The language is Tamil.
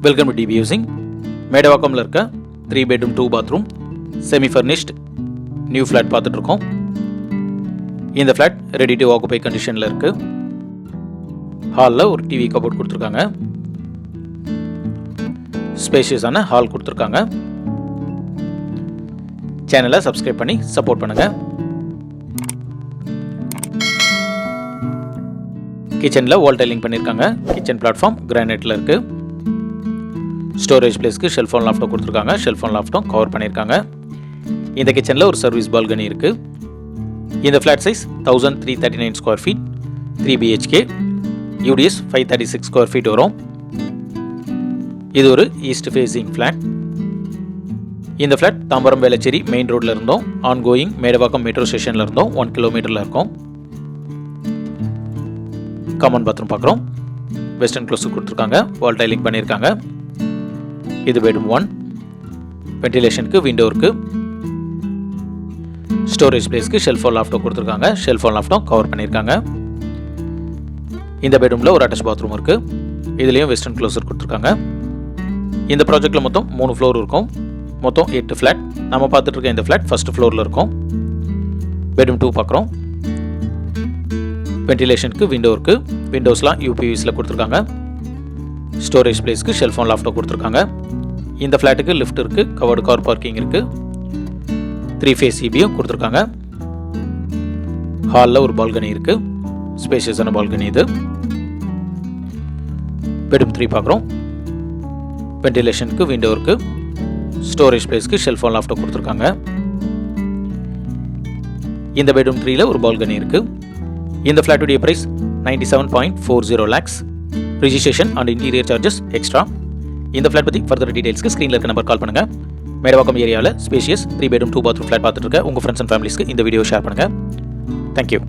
Welcome to TV housing. மேடவாக்கம்ல இருக்க 3 bedroom 2 bathroom semi furnished new flat பார்த்துட்டு இருக்கோம். இந்த ஃப்ளாட் ரெடி டு ஆக்குபை கண்டிஷனில் இருக்கு. ஹாலில் ஒரு டிவி கபோர்ட் கொடுத்துருக்காங்க. ஸ்பேஷியஸான ஹால் கொடுத்துருக்காங்க. சேனலை சப்ஸ்கிரைப் பண்ணி சப்போர்ட் பண்ணுங்க. கிச்சனில் வால் டைலிங் பண்ணியிருக்காங்க. கிச்சன் பிளாட்ஃபார்ம் கிரானைட்டில் இருக்கு. ஸ்டோரேஜ் பிளேஸ்க்கு ஷெல்ஃப் அண்ட் லாஃப்ட்டும் கொடுத்துருக்காங்க. ஷெல்ஃப் அண்ட் லாஃப்ட்டும் கவர் பண்ணியிருக்காங்க. இந்த கிச்சனில் ஒரு சர்வீஸ் பால்கனி இருக்கு. இந்த flat size 1339 square feet, 3 BHK, UDS 536 square feet வரும். இது ஒரு ஈஸ்ட் ஃபேசிங் ஃப்ளாட். இந்த ஃப்ளாட் தாம்பரம் வேளச்சேரி மெயின் ரோட்ல இருந்தோம் ஆன்கோயிங் மேடவாக்கம் மெட்ரோ ஸ்டேஷன்ல இருந்தோம் 1 கிலோமீட்டர்ல இருக்கும். காமன் பாத்ரூம் பார்க்குறோம். வெஸ்டர்ன் க்ளோஸ் கொடுத்துருக்காங்க. வால் டைலிங் பண்ணியிருக்காங்க. இது பெட்ரூம் 1. வென்டிலேஷனுக்கு விண்டோ இருக்கு. ஸ்டோரேஜ் பிளேஸ்க்கு ஷெல்ஃப் அண்ட் லாஃப்ட்டும் கொடுத்துருக்காங்க. ஷெல்ஃப் அண்ட் லாஃப்ட்டும் கவர் பண்ணியிருக்காங்க. இந்த பெட்ரூமில் ஒரு அட்டாச் பாத்ரூம் இருக்கு. இதுலேயும் வெஸ்டர்ன் க்ளோசர் கொடுத்துருக்காங்க. இந்த ப்ராஜெக்டில் மொத்தம் 3 ஃப்ளோர் இருக்கும். மொத்தம் 8 ஃப்ளாட். நம்ம பார்த்துட்டு இருக்க இந்த ஃப்ளாட் ஃபர்ஸ்ட் ஃப்ளோரில் இருக்கும். பெட்ரூம் 2 பார்க்குறோம். வென்டிலேஷனுக்கு விண்டோ இருக்கு. விண்டோஸ்லாம் UPVஸில் கொடுத்துருக்காங்க. ஸ்டோரேஜ் பிளேஸ்க்கு ஷெல்ஃப் அண்ட் லாஃப்ட்டும் கொடுத்துருக்காங்க. இந்த ஃப்ளாட்டுக்கு லிஃப்ட் இருக்கு. கவர்டு கார் பார்க்கிங் இருக்கு. 3 ஃபேஸ் EBயும் கொடுத்துருக்காங்க. ஹாலில் ஒரு பால்கனி இருக்கு. ஸ்பேஷியஸான பால்கனி இது. பெட்ரூம் 3 பார்க்குறோம். வென்டிலேஷனுக்கு விண்டோ இருக்கு. ஸ்டோரேஜ் பிளேஸ்க்கு ஷெல்ஃப் அண்ட் லாஃப்ட்டும் கொடுத்துருக்காங்க. இந்த பெட்ரூம் 3ல ஒரு பால்கனி இருக்கு. இந்த ஃப்ளாட்டுடைய price 97.40 lakhs. Registration and interior charges extra. இந்த ஃப்ளாட் பற்றி ஃபர்தர் டீடைல்ஸ்க்கு ஸ்க்ரீனில் இருக்க நம்பர் கால் பண்ணுங்கள். மேடவாக்கம் ஏரியாவில் ஸ்பேஷியஸ் 3 பெட்ரூம் 2 பாத்ரூம் ஃப்ளாட் பார்த்துட்டு இருக்க உங்கள் ஃப்ரெண்ட்ஸ் அண்ட் ஃபேமிலிஸ்க்கு இந்த வீடியோ ஷேர் பண்ணுங்கள். தேங்க்யூ.